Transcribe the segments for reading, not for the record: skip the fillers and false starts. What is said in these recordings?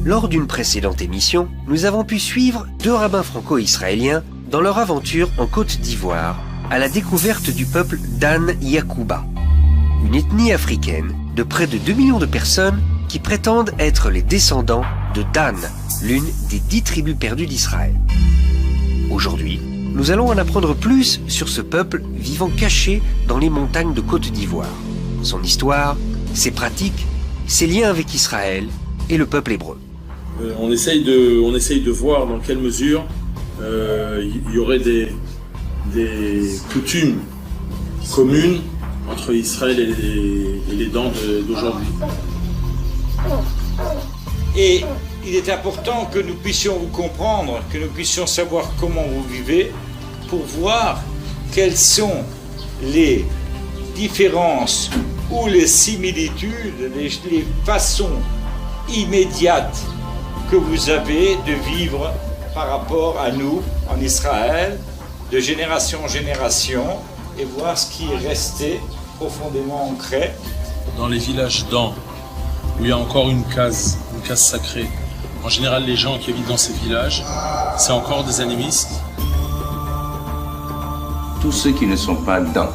Lors d'une précédente émission, nous avons pu suivre deux rabbins franco-israéliens dans leur aventure en Côte d'Ivoire, à la découverte du peuple Dan Yakuba, une ethnie africaine de près de 2 millions de personnes qui prétendent être les descendants de Dan, l'une des 10 tribus perdues d'Israël. Aujourd'hui, nous allons en apprendre plus sur ce peuple vivant caché dans les montagnes de Côte d'Ivoire, son histoire, ses pratiques, ses liens avec Israël et le peuple hébreu. On essaye de voir dans quelle mesure il y aurait des coutumes communes entre Israël et les dents d'aujourd'hui. Et il est important que nous puissions vous comprendre, que nous puissions savoir comment vous vivez, pour voir quelles sont les différences ou les similitudes, les façons immédiates que vous avez de vivre par rapport à nous en Israël, de génération en génération, et voir ce qui est resté profondément ancré. Dans les villages d'An, où il y a encore une case sacrée, en général les gens qui habitent dans ces villages, c'est encore des animistes. Tous ceux qui ne sont pas dents,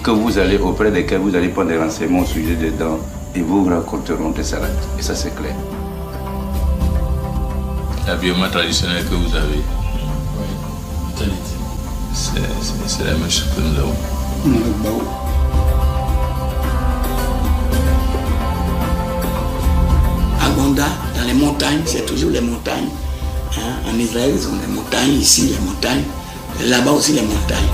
que vous allez auprès desquels vous allez prendre des renseignements au sujet des dents, et vous raconteront des salades. Et ça c'est clair. L'habillement traditionnel que vous avez, Oui, c'est la même chose que nous avons. À Gonda, dans les montagnes, c'est toujours les montagnes. En Israël, ils ont les montagnes, ici les montagnes, là-bas aussi les montagnes.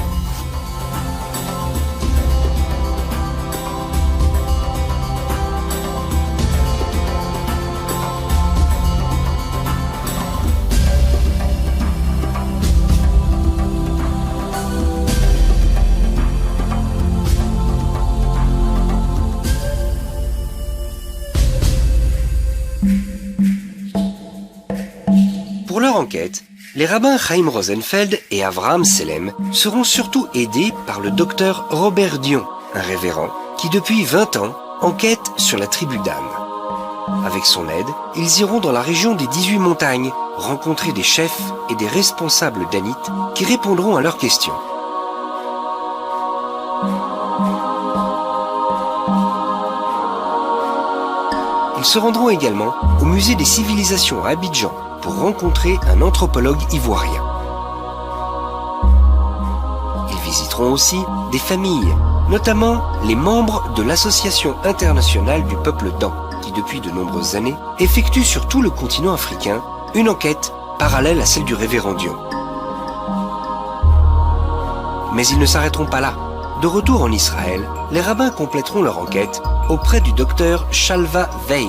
Pour leur enquête, les rabbins Chaim Rosenfeld et Avraham Selem seront surtout aidés par le docteur Robert Dion, un révérend qui depuis 20 ans enquête sur la tribu Dan. Avec son aide, ils iront dans la région des 18 montagnes, rencontrer des chefs et des responsables danites qui répondront à leurs questions. Ils se rendront également au musée des civilisations à Abidjan pour rencontrer un anthropologue ivoirien. Ils visiteront aussi des familles, notamment les membres de l'Association internationale du peuple Dan, qui depuis de nombreuses années effectue sur tout le continent africain une enquête parallèle à celle du révérend Dion. Mais ils ne s'arrêteront pas là. De retour en Israël, les rabbins compléteront leur enquête auprès du docteur Shalva Veil,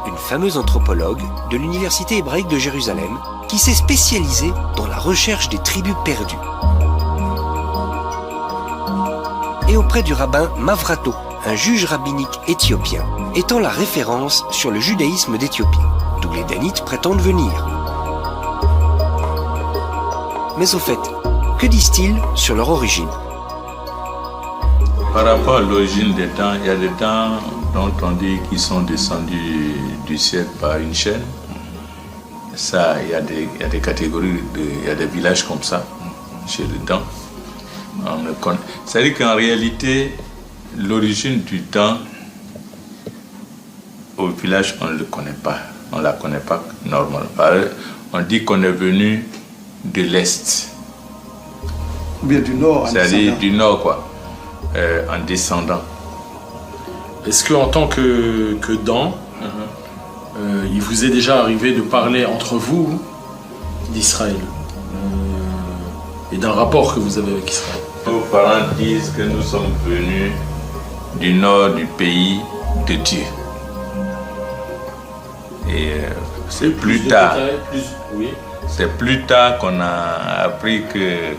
une fameuse anthropologue de l'Université hébraïque de Jérusalem qui s'est spécialisée dans la recherche des tribus perdues. Et auprès du rabbin Mavrato, un juge rabbinique éthiopien, étant la référence sur le judaïsme d'Éthiopie, d'où les Danites prétendent venir. Mais au fait, que disent-ils sur leur origine ? Par rapport à l'origine des dents, il y a des dents dont on dit qu'ils sont descendus du ciel par une chaîne. Ça, il y a des catégories, il y a des villages comme ça, chez les dents. C'est-à-dire qu'en réalité, l'origine du dent au village, on ne le connaît pas. On ne la connaît pas normalement. On dit qu'on est venu de l'Est. Ou bien du Nord. C'est-à-dire du Nord, quoi. En descendant. Est-ce qu'en tant que Dan, il vous est déjà arrivé de parler entre vous d'Israël et d'un rapport que vous avez avec Israël? Nos parents disent que nous sommes venus du nord du pays de Dieu. Et c'est plus tard. C'est plus tard qu'on a appris que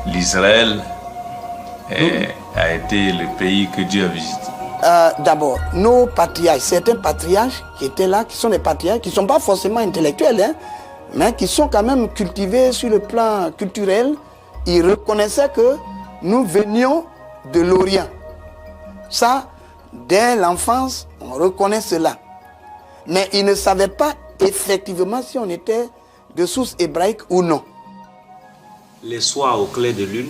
l'Israël a été le pays que Dieu a visité. D'abord, nos patriarches, certains patriarches qui étaient là, qui sont des patriarches, qui ne sont pas forcément intellectuels, mais qui sont quand même cultivés sur le plan culturel, ils reconnaissaient que nous venions de l'Orient. Ça, dès l'enfance, on reconnaît cela. Mais ils ne savaient pas effectivement si on était de source hébraïque ou non. Les soirs au clair de lune,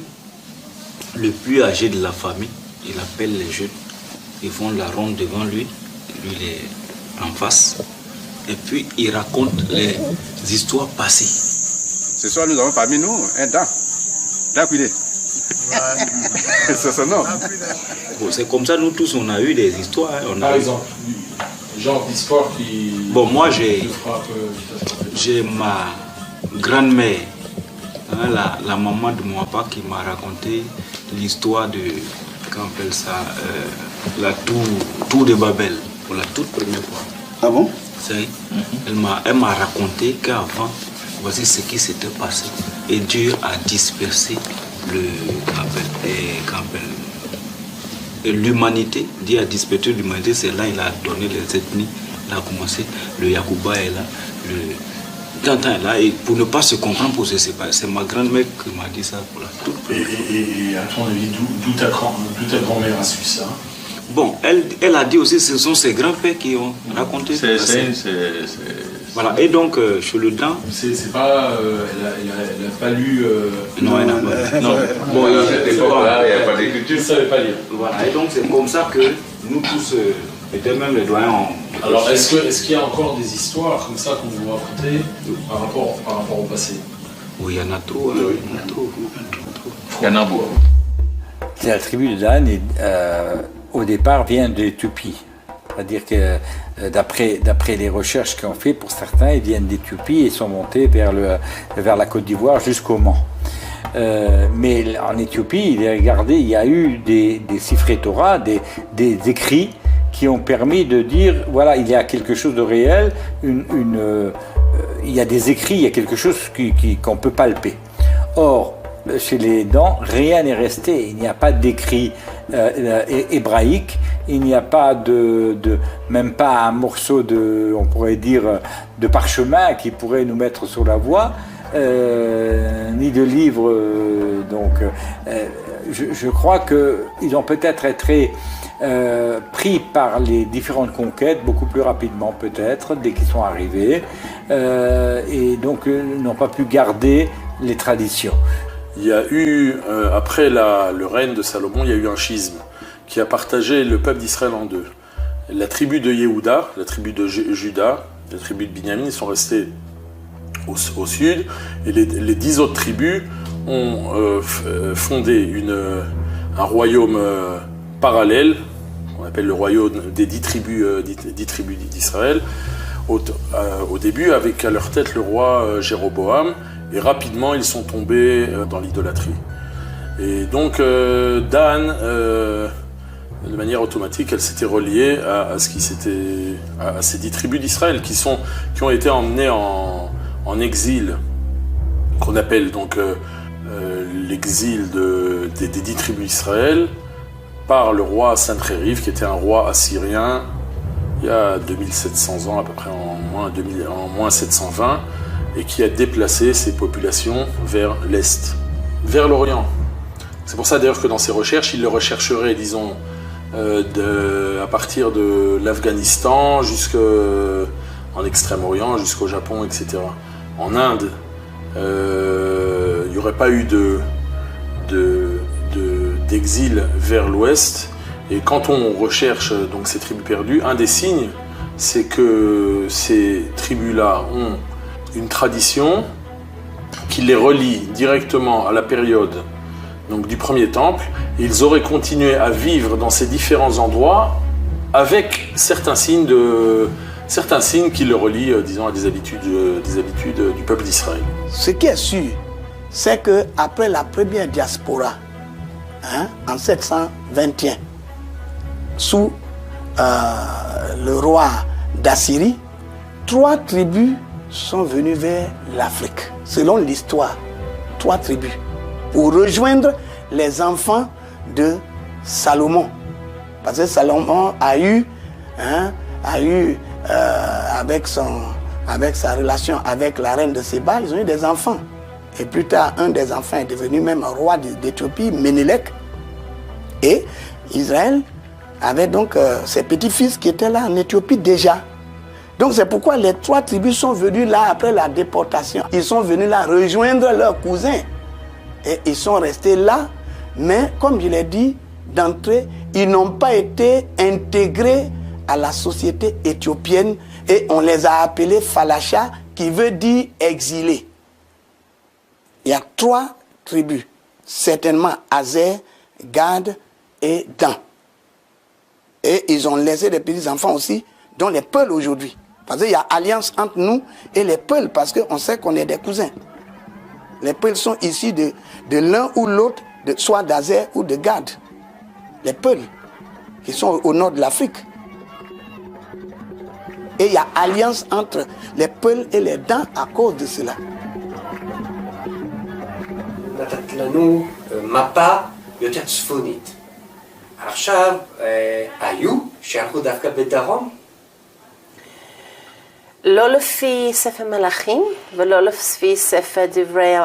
le plus âgé de la famille, il appelle les jeunes. Ils font la ronde devant lui, lui il est en face. Et puis il raconte les histoires passées. Ce soir, nous avons parmi nous un Dan. Dan Kouilé. C'est son nom. Bon, c'est comme ça, nous tous, on a eu des histoires. Hein. Par exemple, genre d'histoire qui... Bon, moi, qui frappe, j'ai ma grand-mère, hein, la maman de mon papa, qui m'a raconté l'histoire de, comment on appelle ça, la tour de Babel, pour la toute première fois. Ah bon? Elle m'a raconté qu'avant, voici ce qui s'était passé. Et Dieu a dispersé l'humanité. Dieu a dispersé l'humanité, c'est là il a donné les ethnies. Il a commencé, le Yacouba est là, le Tantan est là. Et pour ne pas se comprendre, c'est ma grand-mère qui m'a dit ça pour la toute première fois. Et à ton avis, d'où ta grand-mère a su ça? Bon, elle a dit aussi que ce sont ses grands-pères qui ont raconté ça. Voilà, et donc, chez le Dan... C'est pas... elle a pas lu... Non, elle n'a pas lu. Non. Bon, à cette époque-là, il n'y a pas d'écriture. Elle ne savait pas lire. Voilà, et donc c'est comme ça que nous tous, et de même les doyens ont... Alors, est-ce qu'il y a encore des histoires comme ça qu'on vous raconter par rapport au passé? Oui, il y en a trop. Hein, oui. Il y en a trop. Il y en a beaucoup. La tribu de Dan, au départ, vient d'Éthiopie. C'est-à-dire que d'après les recherches qu'on fait, pour certains, ils viennent d'Éthiopie et sont montés vers la Côte d'Ivoire jusqu'au Mans. Mais en Éthiopie, il y a eu des Sifrei Torah, des écrits qui ont permis de dire, voilà, il y a quelque chose de réel, il y a des écrits, il y a quelque chose qu'on peut palper. Or, chez les Dan, rien n'est resté. Il n'y a pas d'écrit hébraïque, il n'y a pas même pas un morceau on pourrait dire, de parchemin qui pourrait nous mettre sur la voie, ni de livre. Je crois qu'ils ont peut-être été pris par les différentes conquêtes beaucoup plus rapidement peut-être, dès qu'ils sont arrivés, et donc n'ont pas pu garder les traditions. Il y a eu, après le règne de Salomon, il y a eu un schisme qui a partagé le peuple d'Israël en deux. La tribu de Yehuda, la tribu de Juda, la tribu de Binyamin, ils sont restés au sud, et les 10 autres tribus ont fondé un royaume parallèle, qu'on appelle le royaume des 10 tribus d'Israël, au début avec à leur tête le roi Jéroboam, et rapidement ils sont tombés dans l'idolâtrie. Et donc Dan, de manière automatique, elle s'était reliée à ces 10 tribus d'Israël qui ont été emmenées en exil, qu'on appelle donc l'exil des 10 tribus d'Israël, par le roi Sancheriv, qui était un roi assyrien il y a 2700 ans à peu près, en moins 720, et qui a déplacé ses populations vers l'Est, vers l'Orient. C'est pour ça d'ailleurs que dans ses recherches, il le rechercherait, disons, à partir de l'Afghanistan jusqu'en Extrême-Orient, jusqu'au Japon, etc. En Inde, il n'y aurait pas eu d'exil vers l'Ouest. Et quand on recherche donc ces tribus perdues, un des signes, c'est que ces tribus-là ont une tradition qui les relie directement à la période donc, du premier temple. Et ils auraient continué à vivre dans ces différents endroits avec certains signes qui le relient, disons, à des habitudes du peuple d'Israël. Ce qui est sûr, c'est qu'après la première diaspora, en 721, sous le roi d'Assyrie, 3 tribus sont venues vers l'Afrique, selon l'histoire. 3 tribus, pour rejoindre les enfants de Salomon. Parce que Salomon a eu avec sa relation avec la reine de Séba, ils ont eu des enfants. Et plus tard, un des enfants est devenu même roi d'Éthiopie, Ménélec. Et Israël avait donc ses petits-fils qui étaient là en Éthiopie déjà. Donc c'est pourquoi les 3 tribus sont venues là après la déportation. Ils sont venus là rejoindre leurs cousins. Et ils sont restés là, mais comme je l'ai dit d'entrée, ils n'ont pas été intégrés à la société éthiopienne et on les a appelés Falasha, qui veut dire exilés. Il y a 3 tribus, certainement Azer, Gad et Dan. Et ils ont laissé des petits-enfants aussi, dont les Peuls aujourd'hui. Parce qu'il y a alliance entre nous et les Peuls, parce qu'on sait qu'on est des cousins. Les Peuls sont issus de l'un ou l'autre, soit d'Azer ou de Gad. Les Peuls, qui sont au nord de l'Afrique. Et il y a alliance entre les Peuls et les Dans à cause de cela. נתת לנו מפה יותר צפונית. עכשיו, היו שהלכו דווקא בדרום? לא לפי ספר מלכים ולא לפי ספר דברי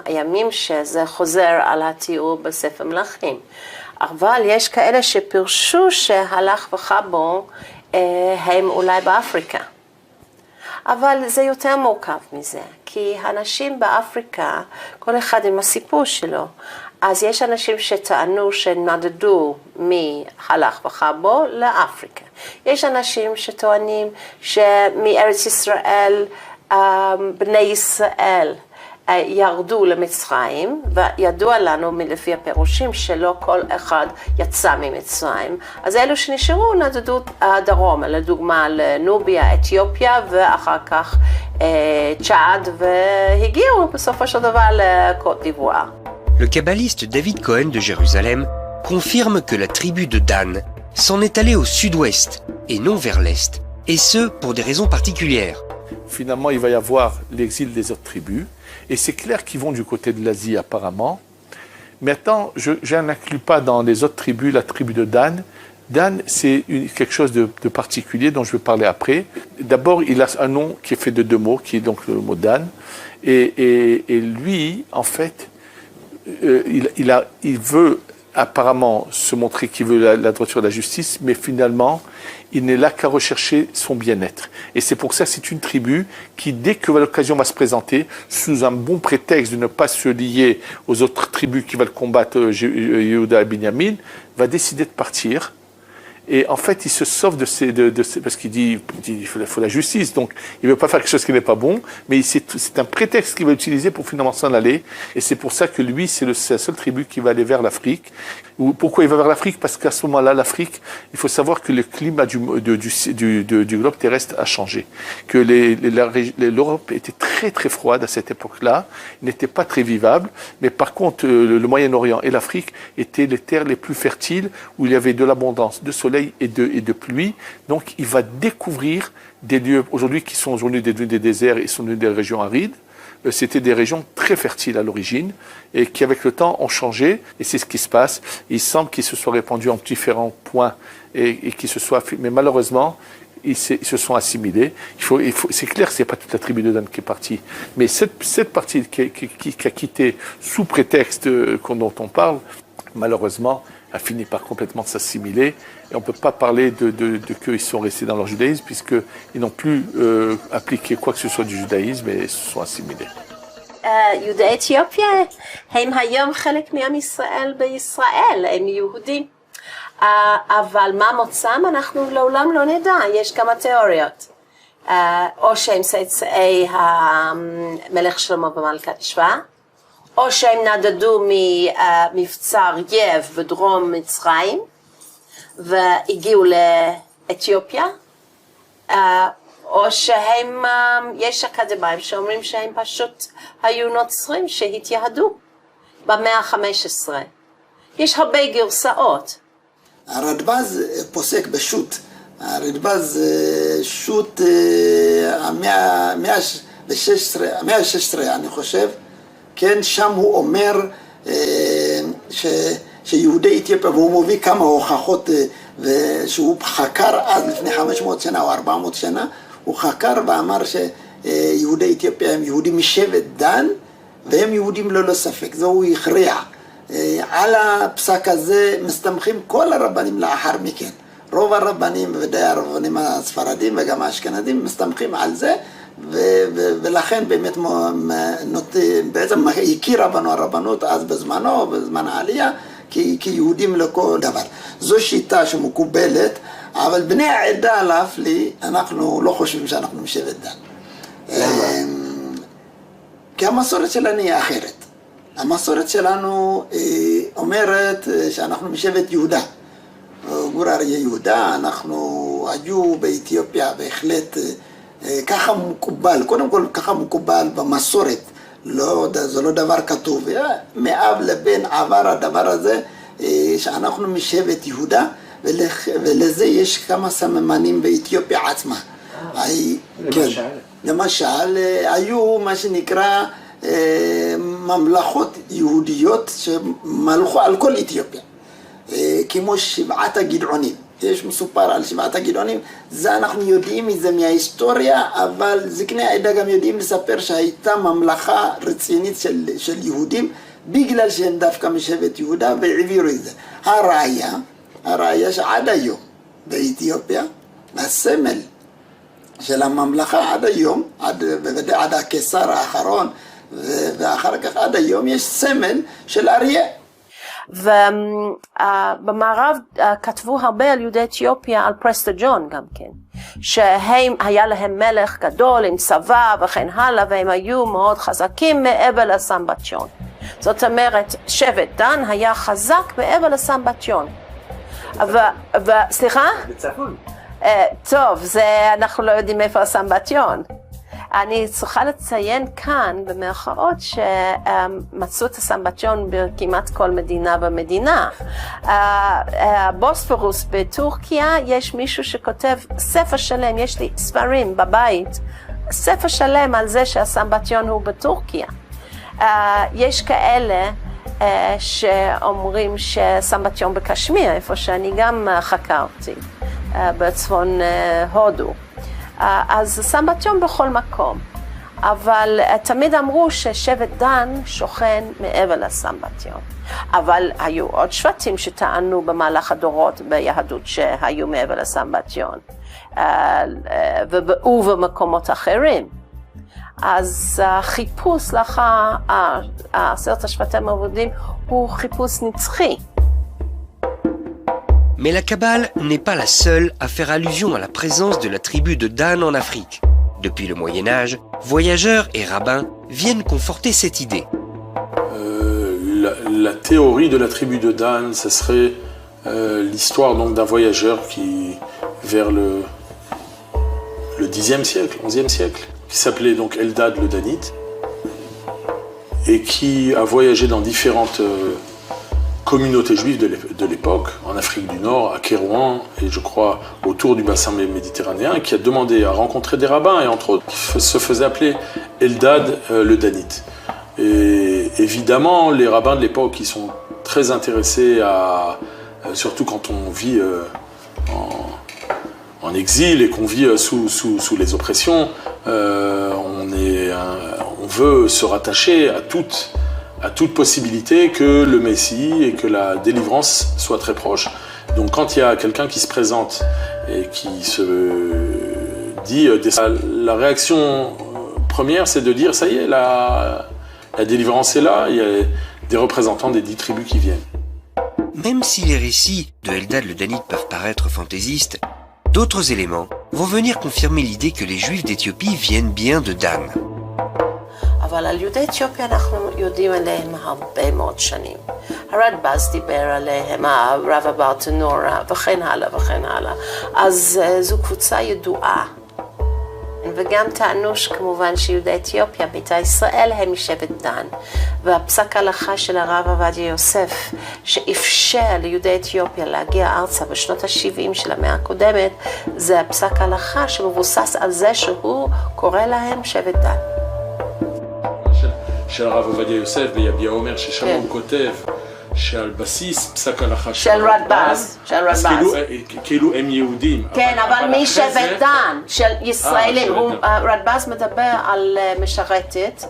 הימים, שזה חוזר על התיאור בספר מלכים. אבל יש כאלה שפרשו שהלך וחבו הם אולי באפריקה. אבל זה יותר מורכב מזה, כי האנשים באפריקה, כל אחד עם הסיפור שלו, אז יש אנשים שטענו שנדדו מהלך וחבו לאפריקה. יש אנשים שטוענים שמארץ ישראל, בני ישראל ירדו למצרים, וידוע לנו מלפי הפירושים שלא כל אחד יצא ממצרים. אז אלו שנשארו נדדו דרום, לדוגמה לנוביה, אתיופיה, ואחר כך צ'אד, והגיעו בסופו של דבר לקוט דיבואר. Le kabbaliste David Cohen de Jérusalem confirme que la tribu de Dan s'en est allée au sud-ouest et non vers l'est, et ce pour des raisons particulières. Finalement, il va y avoir l'exil des autres tribus, et c'est clair qu'ils vont du côté de l'Asie apparemment. Maintenant, je n'inclus pas dans les autres tribus la tribu de Dan. Dan, c'est quelque chose de particulier dont je vais parler après. D'abord, il a un nom qui est fait de 2 mots, qui est donc le mot Dan, et lui, en fait, il veut apparemment se montrer qu'il veut la droiture et la justice, mais finalement, il n'est là qu'à rechercher son bien-être. Et c'est pour ça que c'est une tribu qui, dès que l'occasion va se présenter, sous un bon prétexte de ne pas se lier aux autres tribus qui veulent combattre Yehuda et Binyamin, va décider de partir. Et en fait, il se sauve de ces parce qu'il dit il faut la justice, donc il ne veut pas faire quelque chose qui n'est pas bon, mais c'est un prétexte qu'il va utiliser pour finalement s'en aller. Et c'est pour ça que lui, c'est la seule tribu qui va aller vers l'Afrique. Pourquoi il va vers l'Afrique? Parce qu'à ce moment-là, l'Afrique, il faut savoir que le climat du globe terrestre a changé. Que l'Europe était très très froide à cette époque-là, n'était pas très vivable, mais par contre, le Moyen-Orient et l'Afrique étaient les terres les plus fertiles, où il y avait de l'abondance de soleil et de pluie. Donc il va découvrir des lieux aujourd'hui qui sont aujourd'hui des déserts et sont des régions arides. C'était des régions très fertiles à l'origine et qui avec le temps ont changé, et c'est ce qui se passe. Il semble qu'ils se soient répandus en différents points et qu'ils se soient, mais malheureusement ils se sont assimilés. C'est clair que c'est pas toute la tribu de Dan qui est partie, mais cette partie qui a quitté sous prétexte dont on parle, malheureusement a fini par complètement s'assimiler, et on ne peut pas parler de qu'ils sont restés dans leur judaïsme, puisqu'ils n'ont plus appliqué quoi que ce soit du judaïsme, et se sont assimilés. יהודי אתיופיה הם היום חלק מעם ישראל בישראל, הם יהודים. אבל מה מוצאם אנחנו לעולם לא נדע, יש כמה תיאוריות. או שהם צאצאי המלך שלמה ומלכת שבא, או שהם נדדו ממבצע ארייב בדרום מצרים והגיעו לאתיופיה, או שהם, יש אקדמאים שאומרים שהם פשוט היו נוצרים שהתייהדו במאה ה-15. יש הרבה גרסאות. הרדב"ז פוסק בשו"ת. הרדב"ז שו"ת המאה ה-16 אני חושב, כן, שם הוא אומר שיהודי אתיופיה, והוא מביא כמה הוכחות, שהוא חקר אז לפני 500 שנה או 400 שנה, הוא חקר ואמר שיהודי אתיופיה הם יהודים משבט דן, והם יהודים ללא ספק, זה הוא הכריע. על הפסק הזה מסתמכים כל הרבנים לאחר מכן. רוב הרבנים ודי הרבנים הספרדים וגם האשכנזים מסתמכים על זה, ולכן באמת בעצם הכירה בנו הרבנות אז בזמנו, בזמן העלייה, כיהודים לכל דבר. זו שיטה שמקובלת, אבל בני העדה על אף לי, אנחנו לא חושבים שאנחנו משבט דן. כי המסורת שלנו היא אחרת. המסורת שלנו אומרת שאנחנו משבט יהודה. גור אריה יהודה, אנחנו היו באתיופיה בהחלט ככה מקובל, קודם כל ככה מקובל במסורת, זה לא דבר כתוב, מאב לבן עבר הדבר הזה שאנחנו משבט יהודה, ולזה יש כמה סממנים באתיופיה עצמה. למשל, היו מה שנקרא ממלכות יהודיות שמלכו על כל אתיופיה, כמו שבעת הגדעונים. יש מסופר על שבעת הגדעונים, זה אנחנו יודעים מזה מההיסטוריה, אבל זקני העדה גם יודעים לספר שהייתה ממלכה רצינית של יהודים, בגלל שהם דווקא משבט יהודה והעבירו את זה. הראיה שעד היום באתיופיה, הסמל של הממלכה עד היום, עד הקיסר האחרון, ואחר כך עד היום יש סמל של אריה. ובמערב כתבו הרבה על יהודי אתיופיה, על פרסטה ג'ון גם כן, שהיה להם מלך גדול עם צבא וכן הלאה, והם היו מאוד חזקים מעבר לסמבטיון. זאת אומרת, שבט דן היה חזק מעבר לסמבטיון. סליחה? בצפון. טוב, אנחנו לא יודעים איפה הסמבטיון. אני צריכה לציין כאן במרכאות שמצאו את הסמבטיון בכמעט כל מדינה במדינה. בוספורוס בטורקיה יש מישהו שכותב ספר שלם, יש לי ספרים בבית, ספר שלם על זה שהסמבטיון הוא בטורקיה. יש כאלה שאומרים שסמבטיון בקשמיר, איפה שאני גם חקרתי, בצפון הודו. אז סמבטיון בכל מקום, אבל תמיד אמרו ששבט דן שוכן מעבר לסמבטיון. אבל היו עוד שבטים שטענו במהלך הדורות ביהדות שהיו מעבר לסמבטיון, ובמקומות אחרים. אז החיפוש לאחר 10 השבטים האבודים הוא חיפוש נצחי. Mais la Kabbale n'est pas la seule à faire allusion à la présence de la tribu de Dan en Afrique. Depuis le Moyen-Âge, voyageurs et rabbins viennent conforter cette idée. La théorie de la tribu de Dan, ce serait l'histoire donc d'un voyageur qui, vers le 10e siècle, 11e siècle, qui s'appelait donc Eldad le Danite, et qui a voyagé dans différentes communauté juive de l'époque, en Afrique du Nord, à Kérouan, et je crois autour du bassin méditerranéen, qui a demandé à rencontrer des rabbins, et entre autres, qui se faisait appeler Eldad le Danite. Et évidemment, les rabbins de l'époque, qui sont très intéressés à, surtout quand on vit en exil et qu'on vit sous les oppressions, on veut se rattacher à toute possibilité que le Messie et que la délivrance soient très proches. Donc quand il y a quelqu'un qui se présente et qui se dit, la réaction première c'est de dire ça y est, la délivrance est là, il y a des représentants des 10 tribus qui viennent. Même si les récits de Eldad le Danite peuvent paraître fantaisistes, d'autres éléments vont venir confirmer l'idée que les Juifs d'Éthiopie viennent bien de Dan. אבל על יהודי אתיופיה אנחנו יודעים עליהם הרבה מאוד שנים. הרדב"ז דיבר עליהם, הרב אברטנורה וכן הלאה וכן הלאה. אז זו קבוצה ידועה. וגם טענו שכמובן שיהודי אתיופיה, ביתא ישראל, הם משבט דן. והפסק ההלכה של הרב עובדיה יוסף, שאפשר ליהודי אתיופיה להגיע ארצה בשנות ה-70 של המאה הקודמת, זה הפסק ההלכה שמבוסס על זה שהוא קורא להם שבט דן. של הרב עובדיה יוסף ויביע אומר ששם הוא כותב שעל בסיס פסק הלכה של רדב"ז, כאילו הם יהודים. כן, אבל משבט דן של ישראלים, רדב"ז מדבר על משרתת,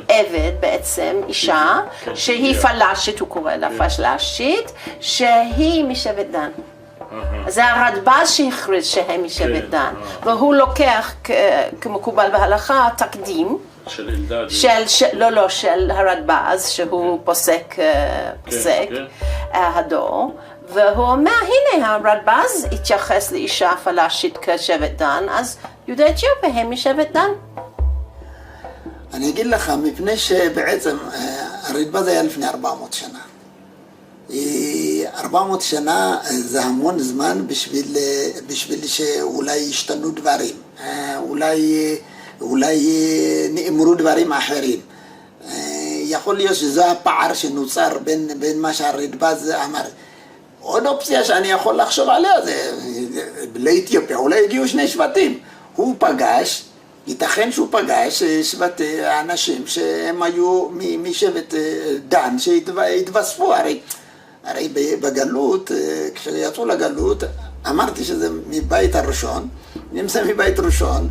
עבד בעצם, אישה, שהיא פלשית, הוא קורא לה פלשית, שהיא משבט דן. זה הרדב"ז שהכריז שהם משבט דן, והוא לוקח כמקובל בהלכה תקדים של אלדד. של הרדב"ז, שהוא פוסק הדור, והוא אומר, הנה הרדב"ז התייחס לאישה פלשית כשבט דן, אז יהודי אתיופיה הם משבט דן. אני אגיד לך, מפני שבעצם הרדב"ז היה לפני 400 שנה. 400 שנה זה המון זמן בשביל שאולי ישתנו דברים, אולי נאמרו דברים אחרים. יכול להיות שזה הפער שנוצר בין מה שהרדב"ז אמר. עוד אופציה שאני יכול לחשוב עליה זה לאתיופיה, אולי הגיעו שני שבטים. הוא פגש, ייתכן שהוא פגש שבט אנשים שהם היו משבט דן שהתווספו, הרי בגלות, כשיצאו לגלות, אמרתי שזה מבית הראשון, אם זה מבית ראשון,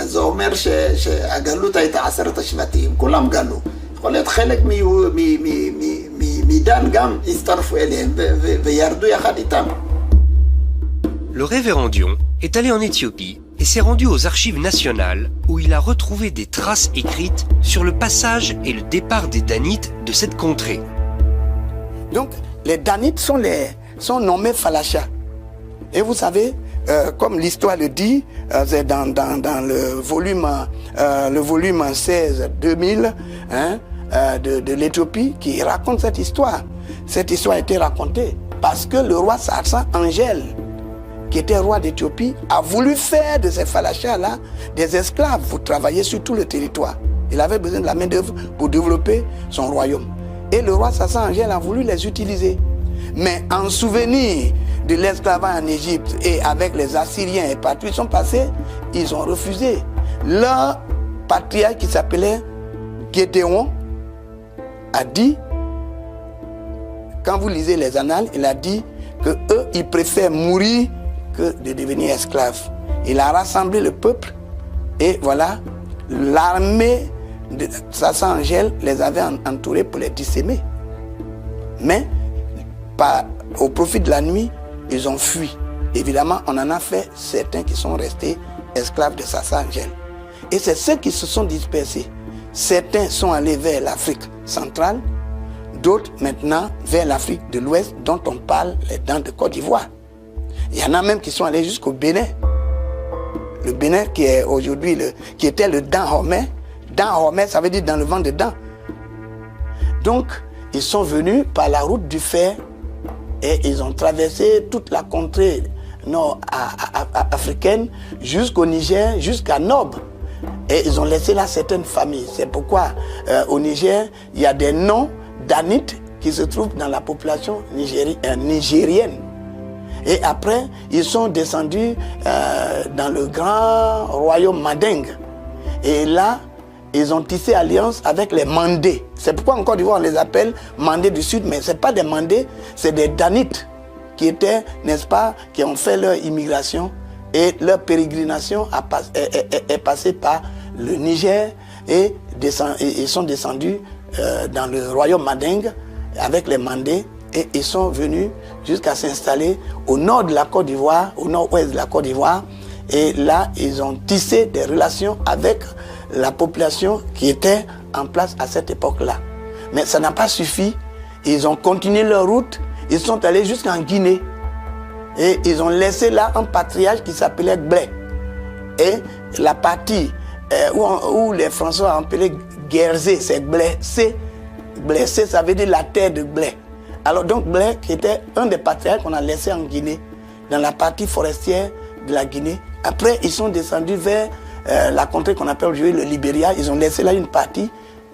זה אומר שהגלות הייתה 10 השבטים, כולם גלו. יכול להיות חלק מדן גם הצטרפו אליהם וירדו יחד איתם. Le révérend Dion est allé en Éthiopie et s'est rendu aux archives nationales où il a retrouvé des traces écrites sur le passage et le départ des Danites de cette contrée. Donc, les Danites sont nommés Falasha. Et vous savez, comme l'histoire le dit, c'est dans le volume 16 2000 de l'Éthiopie qui raconte cette histoire. Cette histoire a été racontée parce que le roi Sarsan Angèle, qui était roi d'Éthiopie, a voulu faire de ces Falachas-là des esclaves pour travailler sur tout le territoire. Il avait besoin de la main-d'œuvre pour développer son royaume. Et le roi Sarsan Angèle a voulu les utiliser. Mais en souvenir de l'esclavage en Égypte et avec les Assyriens et partout, ils sont passés, ils ont refusé. Leur patriarche qui s'appelait Gédéon a dit, quand vous lisez les annales, il a dit que eux, ils préfèrent mourir que de devenir esclaves. Il a rassemblé le peuple et voilà, l'armée de Sarsan Angèle les avait entourés pour les dissémer. Mais au profit de la nuit, ils ont fui. Évidemment, on en a fait certains qui sont restés esclaves de Sarsan Angèle. Et c'est ceux qui se sont dispersés. Certains sont allés vers l'Afrique centrale, d'autres maintenant vers l'Afrique de l'Ouest, dont on parle dans de Côte d'Ivoire. Il y en a même qui sont allés jusqu'au Bénin. Le Bénin qui est aujourd'hui, qui était le Dan Homais. Dan Homais, ça veut dire dans le vent de Dan. Donc, ils sont venus par la route du fer et ils ont traversé toute la contrée nord-africaine jusqu'au Niger, jusqu'à Nob. Et ils ont laissé là certaines familles. C'est pourquoi au Niger, il y a des noms danites qui se trouvent dans la population nigérienne. Et après, ils sont descendus dans le grand royaume Manding. Et là, ils ont tissé alliance avec les Mandés. C'est pourquoi en Côte d'Ivoire, on les appelle Mandés du Sud, mais ce n'est pas des Mandés, c'est des Danites qui étaient, n'est-ce pas, qui ont fait leur immigration et leur pérégrination est passée par le Niger et ils sont descendus dans le royaume Manding avec les Mandés et ils sont venus jusqu'à s'installer au nord de la Côte d'Ivoire, au nord-ouest de la Côte d'Ivoire. Et là, ils ont tissé des relations avec la population qui était en place à cette époque-là. Mais ça n'a pas suffi. Ils ont continué leur route. Ils sont allés jusqu'en Guinée. Et ils ont laissé là un patriarche qui s'appelait Blé. Et la partie où les Français ont appelé Guerzé, c'est Blessé. Blessé, ça veut dire la terre de Blé. Alors donc Blé, qui était un des patriarches qu'on a laissé en Guinée, dans la partie forestière de la Guinée. Après, ils sont descendus vers la contrée qu'on appelle aujourd'hui le Libéria. Ils ont laissé là une partie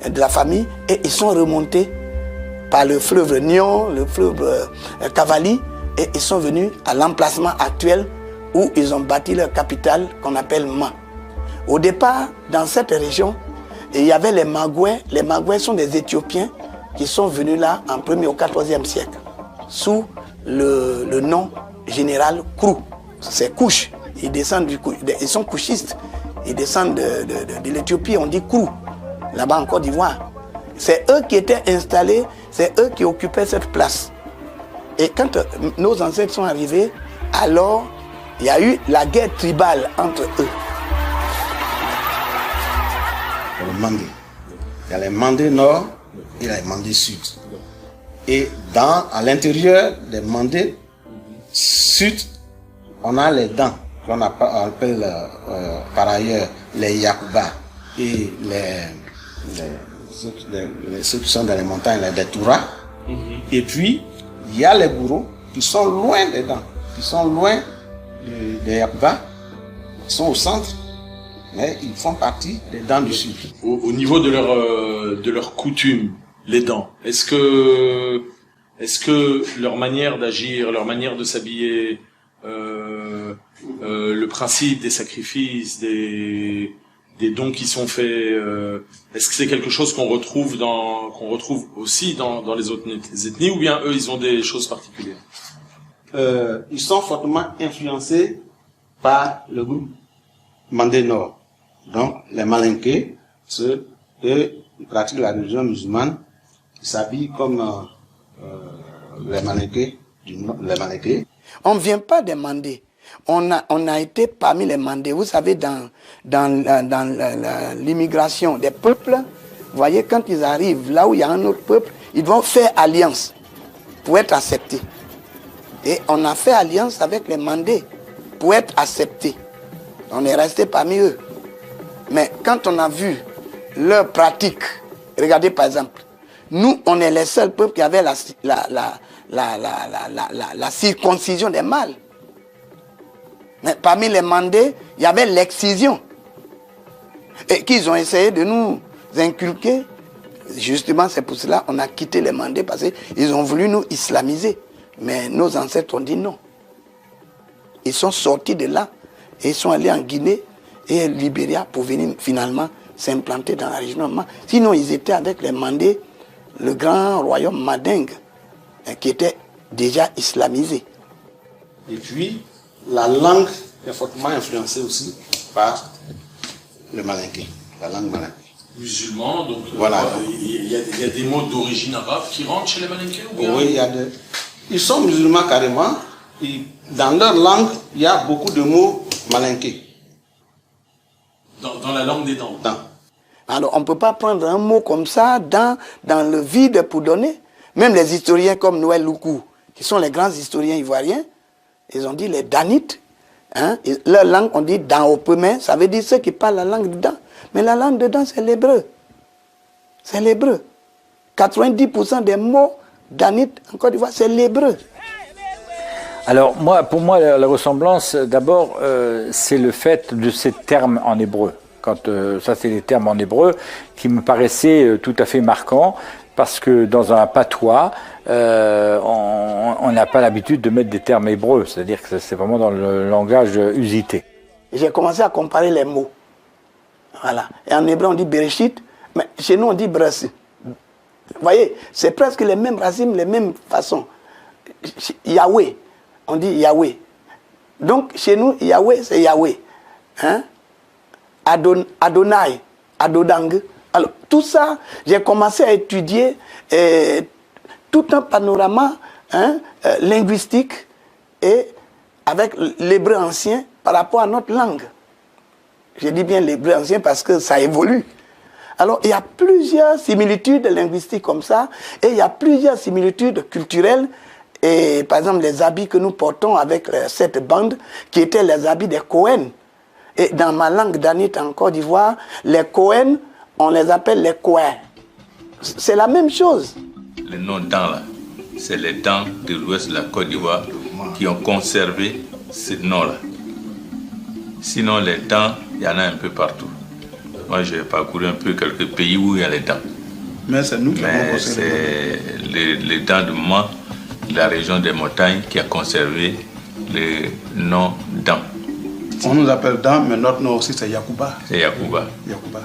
de la famille et ils sont remontés par le fleuve Nyon, le fleuve Cavali, et ils sont venus à l'emplacement actuel où ils ont bâti leur capitale qu'on appelle Ma. Au départ, dans cette région, il y avait les Magouais. Les Magouais sont des Éthiopiens qui sont venus là en 1er au 14e siècle sous le nom général Krou. C'est Couche. Ils sont couchistes. Ils descendent de l'Éthiopie, on dit Krou, là-bas en Côte d'Ivoire. C'est eux qui étaient installés, c'est eux qui occupaient cette place. Et quand nos ancêtres sont arrivés, alors il y a eu la guerre tribale entre eux. Le Mandé. Il y a les Mandés nord et les Mandés sud. Et à l'intérieur des Mandés sud, on a les dents, qu'on appelle par ailleurs les Yakuba et ceux qui sont dans les montagnes, les Touras. Et puis, il y a les bourreaux qui sont loin des dents, qui sont loin des Yakuba, qui sont au centre, mais ils font partie des dents du sud. Au niveau de leur coutume, les dents, est-ce que leur manière d'agir, leur manière de s'habiller, le principe des sacrifices, des dons qui sont faits, est-ce que c'est quelque chose qu'on retrouve aussi dans les autres ethnies, ou bien eux ils ont des choses particulières? Ils sont fortement influencés par le groupe Mandé Nord. Donc les Malinké, ceux qui pratiquent la religion musulmane, ils s'habillent comme les Malinké. On ne vient pas des Mandés. On a été parmi les Mandés. Vous savez, dans l'immigration des peuples, vous voyez, quand ils arrivent là où il y a un autre peuple, ils vont faire alliance pour être acceptés. Et on a fait alliance avec les Mandés pour être acceptés. On est resté parmi eux. Mais quand on a vu leur pratique, regardez par exemple, nous, on est les seuls peuples qui avaient la circoncision des mâles. Mais parmi les Mandés, il y avait l'excision. Et qu'ils ont essayé de nous inculquer. Justement, c'est pour cela qu'on a quitté les Mandés, parce qu'ils ont voulu nous islamiser. Mais nos ancêtres ont dit non. Ils sont sortis de là et ils sont allés en Guinée et Libéria pour venir finalement s'implanter dans la région. Sinon, ils étaient avec les Mandés, le grand royaume Mandingue, qui était déjà islamisé. Et puis, la langue est fortement influencée aussi par le Malinké, la langue Malinké. Musulmans, donc voilà. Il y a des mots d'origine arabe qui rentrent chez les Malinké, ou bien? Oui, ils sont musulmans carrément. Dans leur langue, il y a beaucoup de mots Malinké. Dans la langue des dents. Alors, on ne peut pas prendre un mot comme ça dans le vide pour donner. Même les historiens comme Noël Loukou, qui sont les grands historiens ivoiriens, ils ont dit les Danites, hein, leur langue, on dit dans au premier, ça veut dire ceux qui parlent la langue dedans. Mais la langue dedans, c'est l'hébreu. C'est l'hébreu. 90% des mots danites en Côte d'Ivoire, c'est l'hébreu. Alors, pour moi, la ressemblance, d'abord, c'est le fait de ces termes en hébreu. Ça, c'est les termes en hébreu qui me paraissaient tout à fait marquants, parce que dans un patois, on n'a pas l'habitude de mettre des termes hébreux, c'est-à-dire que c'est vraiment dans le langage usité. J'ai commencé à comparer les mots. Voilà. Et en hébreu, on dit Bereshit, mais chez nous, on dit Brassi. Vous voyez, c'est presque les mêmes racines, les mêmes façons. Yahweh, on dit Yahweh. Donc, chez nous, Yahweh, c'est Yahweh. Hein? Adonai, Adodang. Alors, tout ça, j'ai commencé à étudier tout un panorama linguistique et avec l'hébreu ancien par rapport à notre langue. Je dis bien l'hébreu ancien parce que ça évolue. Alors, il y a plusieurs similitudes linguistiques comme ça, et il y a plusieurs similitudes culturelles. Et par exemple, les habits que nous portons avec cette bande, qui étaient les habits des Cohen. Et dans ma langue danite en Côte d'Ivoire, les Cohen, on les appelle les Cohen. C'est la même chose. Les noms dents là, c'est les dents de l'ouest de la Côte d'Ivoire qui ont conservé ce nom-là. Sinon, les dents, il y en a un peu partout. Moi, j'ai parcouru un peu quelques pays où il y a les dents. Mais c'est nous qui avons conservé. C'est les dents de Mans, la région des montagnes, qui a conservé le nom dents. On nous appelle dents, mais notre nom aussi c'est Yakuba. C'est Yakuba. Yakuba.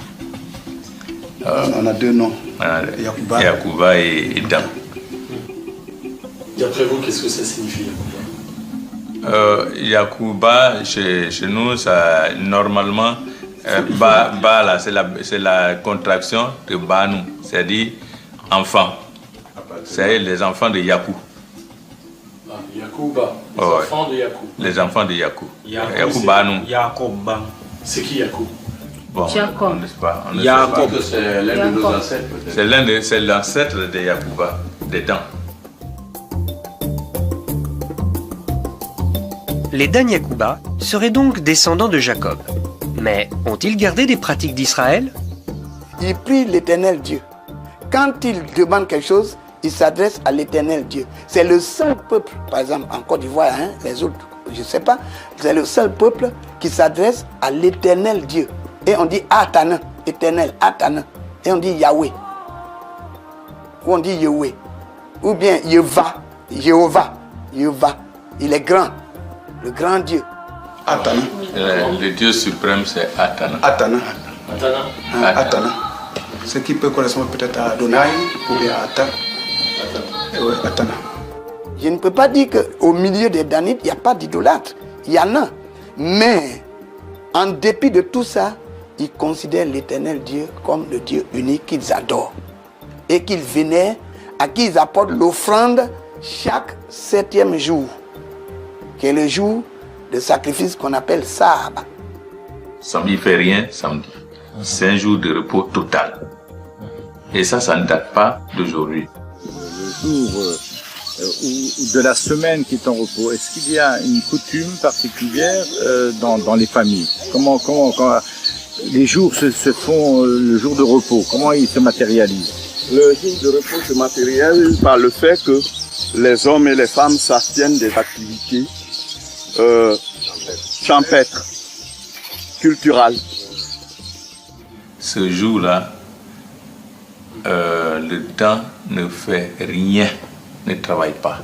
On a deux noms. Yakuba et dents. D'après vous, qu'est-ce que ça signifie, Yakuba, chez nous, ça, normalement, ba là, c'est la contraction de Banou, c'est-à-dire enfant. C'est les enfants de Yakou. Yacouba, les Ouais. enfants de Yacoub. Les enfants de Yacoub. Yacoub, Yacouba, nous. Jacob. C'est qui Yacoub? Bon, Jacob. on ne sait pas. On ne sait Jacob. pas. C'est l'un de nos ancêtres, peut-être. C'est l'ancêtre de Yacouba, des dents. Les Dan Yacouba seraient donc descendants de Jacob. Mais ont-ils gardé des pratiques d'Israël? Il prie l'éternel Dieu. Quand il demande quelque chose, il s'adresse à l'éternel Dieu. C'est le seul peuple, par exemple en Côte d'Ivoire, hein, les autres, je ne sais pas, c'est le seul peuple qui s'adresse à l'éternel Dieu. Et on dit Atana, éternel, Atana. Et on dit Yahweh. Ou on dit Yahweh. Ou bien Yehova, Jéhovah, Jéhovah. Il est grand, le grand Dieu. Atana. Le Dieu suprême, c'est Atana. Atana. Atana. Atana. Ce qui peut correspondre peut-être à Adonai ou bien à Ata. Oui, Atana. Je ne peux pas dire qu'au milieu des Danites, il n'y a pas d'idolâtre. Il y en a. Mais, en dépit de tout ça, ils considèrent l'éternel Dieu comme le Dieu unique qu'ils adorent. Et qu'ils vénèrent, à qui ils apportent l'offrande chaque 7e jour, qui est le jour de sacrifice qu'on appelle Sabbat. Samedi, il ne fait rien, samedi. C'est un jour de repos total. Et ça ne date pas d'aujourd'hui. Le jour ou de la semaine qui est en repos, est-ce qu'il y a une coutume particulière dans les familles? Comment les jours se font le jour de repos? Comment ils se matérialisent? Le jour de repos se matérialise par le fait que les hommes et les femmes s'abstiennent des activités champêtres, culturelles. Ce jour-là, le temps ne fait rien, ne travaille pas.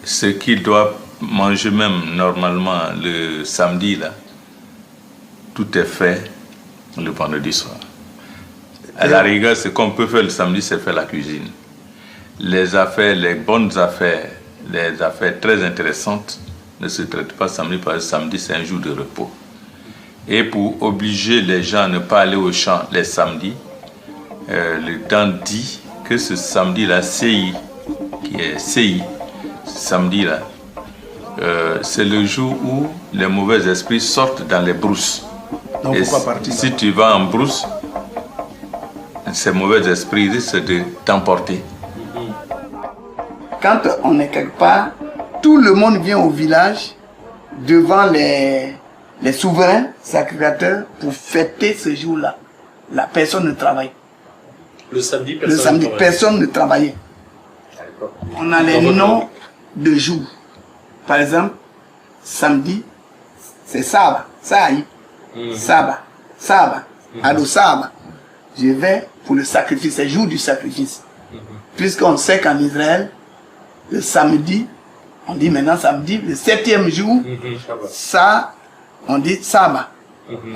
Ce qu'ils doivent manger même normalement le samedi, là, tout est fait le vendredi soir. À la rigueur, ce qu'on peut faire le samedi, c'est faire la cuisine. Les affaires, les bonnes affaires, les affaires très intéressantes ne se traitent pas samedi parce que samedi, c'est un jour de repos. Et pour obliger les gens à ne pas aller au champ les samedis, le temps dit que ce samedi-là, CI, qui est CI, ce samedi-là, c'est le jour où les mauvais esprits sortent dans les brousses. Donc et pourquoi partir? Si tu vas en brousse, ces mauvais esprits risquent de t'emporter. Quand on est quelque part, tout le monde vient au village devant les souverains sacrificateurs pour fêter ce jour-là. La personne ne travaille. Le samedi, Personne ne travaillait. On a les noms de jours. Par exemple, samedi, c'est Saba, Saï, Saba, Saba, Ado Saba. Je vais pour le sacrifice, c'est le jour du sacrifice. Puisqu'on sait qu'en Israël, le samedi, on dit maintenant samedi, le 7e jour, ça, on dit Saba,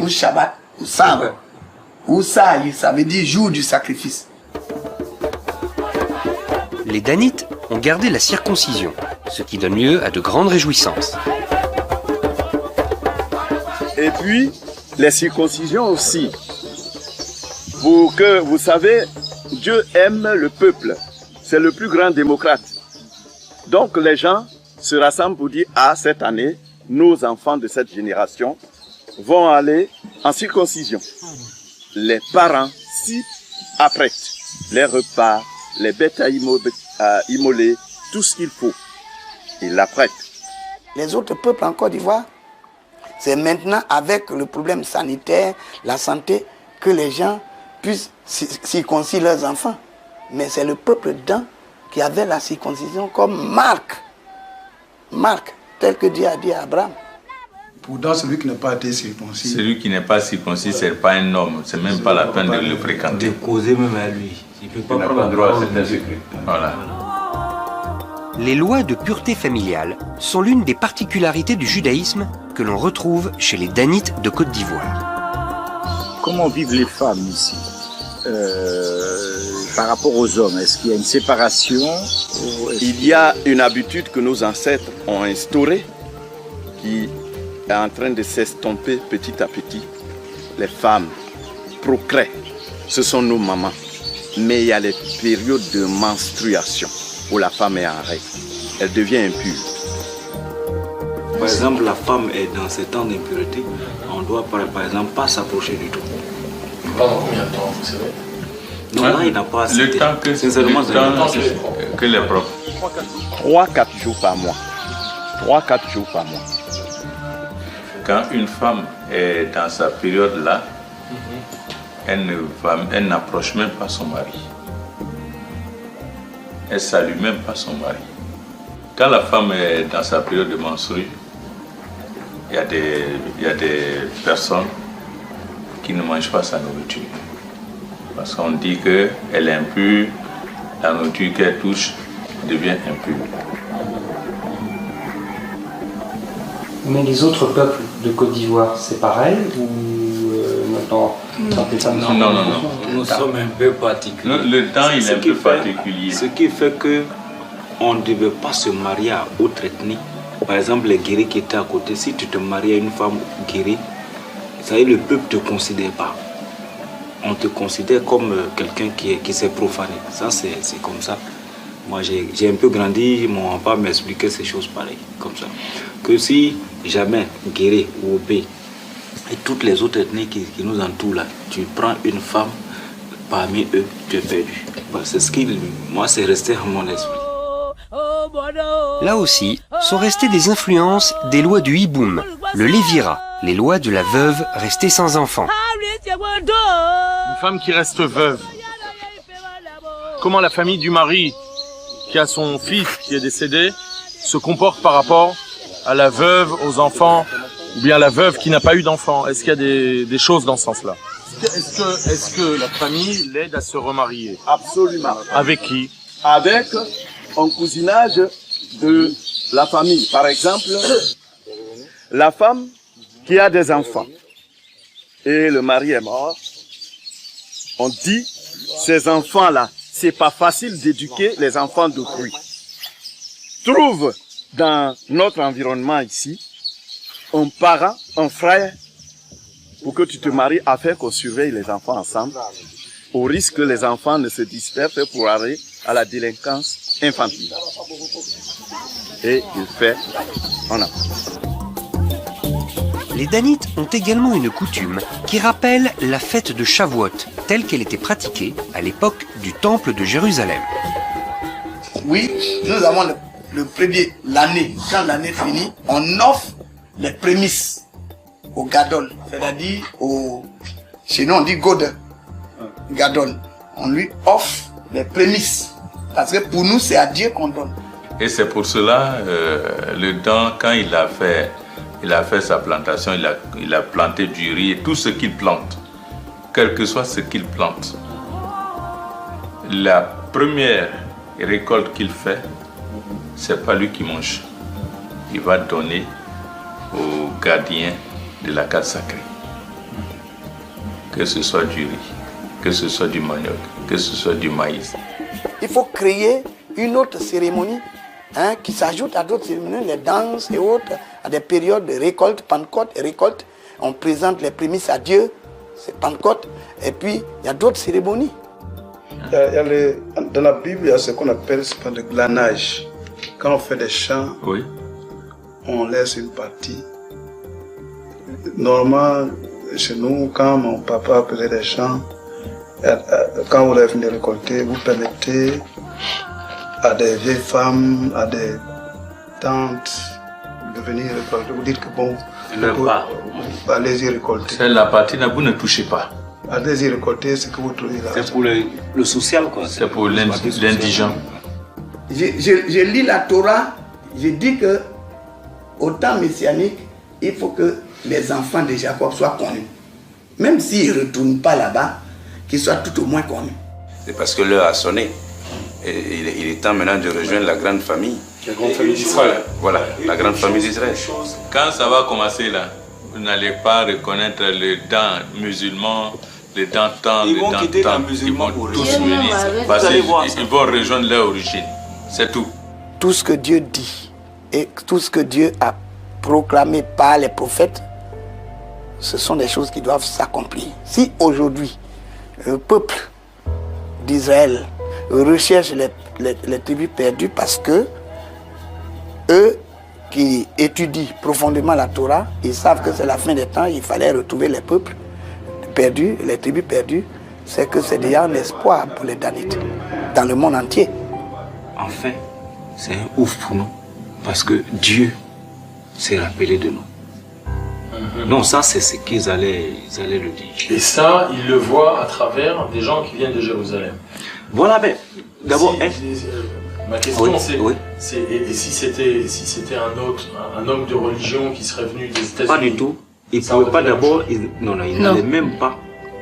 ou Shabbat, ou Saba, ou Saï, ça veut dire jour du sacrifice. Les Danites ont gardé la circoncision, ce qui donne lieu à de grandes réjouissances. Et puis, les circoncisions aussi. Pour que, vous savez, Dieu aime le peuple. C'est le plus grand démocrate. Donc les gens se rassemblent pour dire, ah, cette année, nos enfants de cette génération vont aller en circoncision. Les parents s'y apprêtent. Les repas, les bêtes à immoler, tout ce qu'il faut. Ils l'apprêtent. Les autres peuples en Côte d'Ivoire, c'est maintenant avec le problème sanitaire, la santé, que les gens puissent circoncire leurs enfants. Mais c'est le peuple d'An qui avait la circoncision comme marque. Marque, tel que Dieu a dit à Abraham. Pourtant, celui qui n'a pas été circoncis. Celui qui n'est pas circoncis, ce n'est pas un homme. Ce n'est même pas la peine de le fréquenter. De causer même à lui. Il ne peut Il n'a pas droit à cette insécurité. Voilà. Les lois de pureté familiale sont l'une des particularités du judaïsme que l'on retrouve chez les Danites de Côte d'Ivoire. Comment vivent les femmes ici par rapport aux hommes? Est-ce qu'il y a une séparation? Il y a une habitude que nos ancêtres ont instaurée qui est en train de s'estomper petit à petit. Les femmes procréent, ce sont nos mamans. Mais il y a les périodes de menstruation où la femme est en règle. elle devient impure. Par exemple, la femme est dans ce temps d'impureté, on doit par exemple pas s'approcher du tout. Pendant combien de temps, vous savez? Non, là, il n'a pas assez. Le temps que que les propres. 3-4 jours par mois. 3-4 jours par mois. Quand une femme est dans sa période-là, elle n'approche même pas son mari. Elle ne salue même pas son mari. Quand la femme est dans sa période de menstrues, il y a des personnes qui ne mangent pas sa nourriture. Parce qu'on dit qu'elle est impure, la nourriture qu'elle touche devient impure. Mais les autres peuples de Côte d'Ivoire, c'est pareil ou maintenant Non. Nous sommes un peu particuliers. Le temps, il est un peu particulier. Ce qui fait que on ne devait pas se marier à autre ethnie. Par exemple, les guéris qui étaient à côté, si tu te maries à une femme guérie, ça y est, le peuple ne te considère pas. On te considère comme quelqu'un qui s'est profané. Ça, c'est comme ça. Moi, j'ai un peu grandi, mon papa m'expliquait ces choses pareilles, comme ça. Que si jamais Guéré ou Obé et toutes les autres ethnies qui nous entourent là, tu prends une femme parmi eux, tu es perdu. C'est ce qui, moi, c'est resté à mon esprit. Là aussi, sont restées des influences des lois du Hiboum, le Lévira, les lois de la veuve restée sans enfant. Une femme qui reste veuve, comment la famille du mari qui a son fils qui est décédé se comporte par rapport à la veuve, aux enfants, ou bien à la veuve qui n'a pas eu d'enfants? Est-ce qu'il y a des choses dans ce sens-là? Est-ce que la famille l'aide à se remarier? Absolument. Avec qui? Avec un cousinage de la famille. Par exemple, la femme qui a des enfants et le mari est mort, on dit, ces enfants-là, c'est pas facile d'éduquer les enfants d'autrui. Trouve dans notre environnement ici un parent, un frère, pour que tu te maries afin qu'on surveille les enfants ensemble, au risque que les enfants ne se dispersent pour aller à la délinquance infantile. Et il fait, on a. Les Danites ont également une coutume qui rappelle la fête de Shavuot, telle qu'elle était pratiquée à l'époque du temple de Jérusalem. Oui, nous avons le premier, l'année. Quand l'année finit, on offre les prémices au Gadol, c'est-à-dire chez nous on dit God, Gadol. On lui offre les prémices, parce que pour nous c'est à Dieu qu'on donne. Et c'est pour cela, le don, quand il a fait sa plantation, il a planté du riz et tout ce qu'il plante, quel que soit ce qu'il plante. La première récolte qu'il fait, c'est pas lui qui mange. Il va donner au gardien de la case sacrée. Que ce soit du riz, que ce soit du manioc, que ce soit du maïs. Il faut créer une autre cérémonie qui s'ajoute à d'autres cérémonies, les danses et autres, à des périodes de récolte, Pentecôte et récolte. On présente les prémices à Dieu, c'est Pentecôte, et puis il y a d'autres cérémonies. Dans la Bible, il y a ce qu'on appelle le glanage. Quand on fait des chants, oui, on laisse une partie. Normalement, chez nous, quand mon papa faisait des chants, quand vous venez récolter, vous permettez à des vieilles femmes, à des tantes de venir récolter. Vous dites que bon, allez-y récolter. C'est la partie là, vous ne touchez pas. Allez-y récolter ce que vous trouvez là. C'est pour le social, quoi. C'est pour l'indigent. Je lis la Torah, je dis que au temps messianique, il faut que les enfants de Jacob soient connus. Même s'ils ne retournent pas là-bas, qu'ils soient tout au moins connus. C'est parce que l'heure a sonné. Et il est temps maintenant de rejoindre la grande famille. La grande famille d'Israël. Voilà, la grande famille d'Israël. Quand ça va commencer là, vous n'allez pas reconnaître les dents musulmans, les dents temps, les dents temps. Ils vont tous venir. Parce qu'ils vont rejoindre leur origine. C'est tout. Tout ce que Dieu dit et tout ce que Dieu a proclamé par les prophètes, ce sont des choses qui doivent s'accomplir. Si aujourd'hui, le peuple d'Israël recherche les tribus perdues parce que eux qui étudient profondément la Torah, ils savent que c'est la fin des temps, il fallait retrouver les peuples perdus, les tribus perdues. C'est que c'est déjà un espoir pour les Danites dans le monde entier. Enfin, c'est un ouf pour nous, parce que Dieu s'est rappelé de nous. Non, ça c'est ce qu'ils allaient le dire. Et ça, ils le voient à travers des gens qui viennent de Jérusalem. Voilà, mais d'abord... Ma question c'est, et si c'était un homme de religion qui serait venu des États-Unis? Pas du tout. Il ne pouvait pas d'abord... Non, il n'allait même pas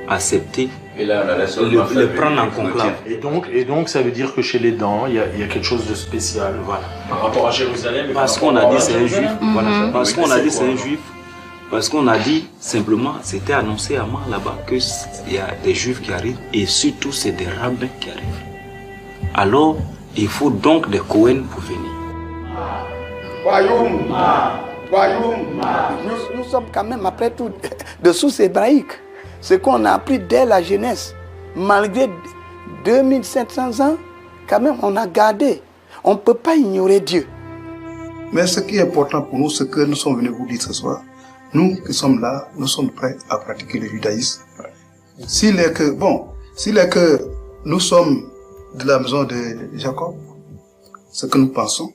accepter le prendre en conclave. Et donc, ça veut dire que chez les Dans, il y a quelque chose de spécial, voilà, par rapport à Jérusalem. Parce qu'on a dit c'est un juif. Voilà. Parce qu'on a dit c'est un juif. Parce qu'on a dit simplement, c'était annoncé à moi là-bas qu'il y a des juifs qui arrivent et surtout c'est des rabbins qui arrivent. Alors, il faut donc des Cohen pour venir. Nous sommes quand même, après tout, de sources hébraïques. Ce qu'on a appris dès la jeunesse, malgré 2700 ans, quand même, on a gardé. On ne peut pas ignorer Dieu. Mais ce qui est important pour nous, c'est que nous sommes venus vous dire ce soir, nous qui sommes là, nous sommes prêts à pratiquer le judaïsme. S'il est que nous sommes de la maison de Jacob, ce que nous pensons,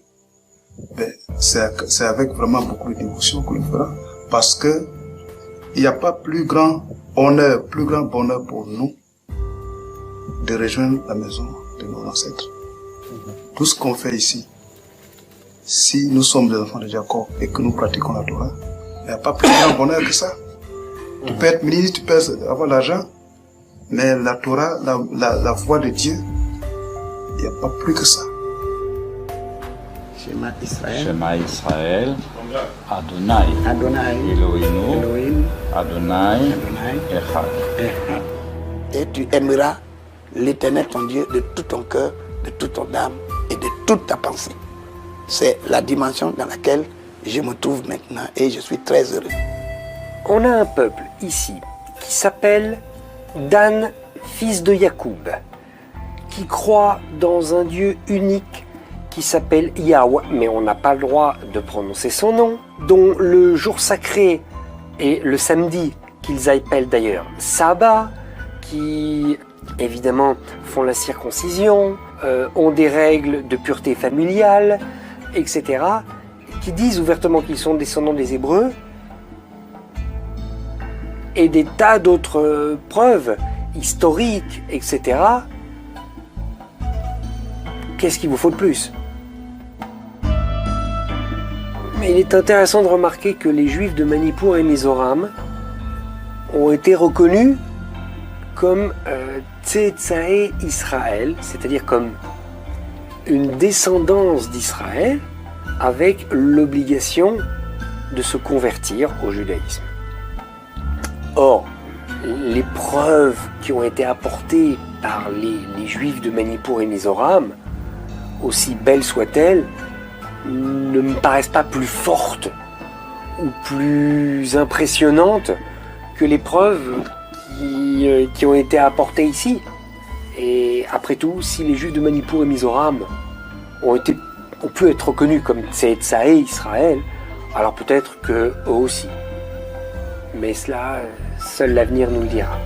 ben, c'est avec vraiment beaucoup de dévotion que nous ferons, parce que il n'y a pas plus grand honneur, plus grand bonheur pour nous de rejoindre la maison de nos ancêtres. Tout ce qu'on fait ici, si nous sommes des enfants de Jacob et que nous pratiquons la Torah, il n'y a pas plus grand bonheur que ça. Tu peux être ministre, tu peux avoir l'argent, mais la Torah, la voix de Dieu, il n'y a pas plus que ça. Shema Israël, Adonai, Elohim, Adonai, Echad. Et tu aimeras l'Éternel ton Dieu de tout ton cœur, de toute ton âme et de toute ta pensée. C'est la dimension dans laquelle je me trouve maintenant et je suis très heureux. On a un peuple ici qui s'appelle Dan, fils de Yacoub, qui croit dans un Dieu unique qui s'appelle Yahweh, mais on n'a pas le droit de prononcer son nom, dont le jour sacré est le samedi, qu'ils appellent d'ailleurs Sabbat, qui évidemment font la circoncision, ont des règles de pureté familiale, etc., qui disent ouvertement qu'ils sont descendants des Hébreux, et des tas d'autres preuves historiques, etc. Qu'est-ce qu'il vous faut de plus? Mais il est intéressant de remarquer que les Juifs de Manipour et Mizoram ont été reconnus comme Tsetsae Israël, c'est-à-dire comme une descendance d'Israël avec l'obligation de se convertir au judaïsme. Or, les preuves qui ont été apportées par les Juifs de Manipour et Mizoram, aussi belles soient-elles, ne me paraissent pas plus fortes ou plus impressionnantes que les preuves qui ont été apportées ici. Et après tout, si les Juifs de Manipour et Mizoram ont pu être reconnus comme Tsetsae Israël, alors peut-être qu'eux aussi. Mais cela, seul l'avenir nous le dira.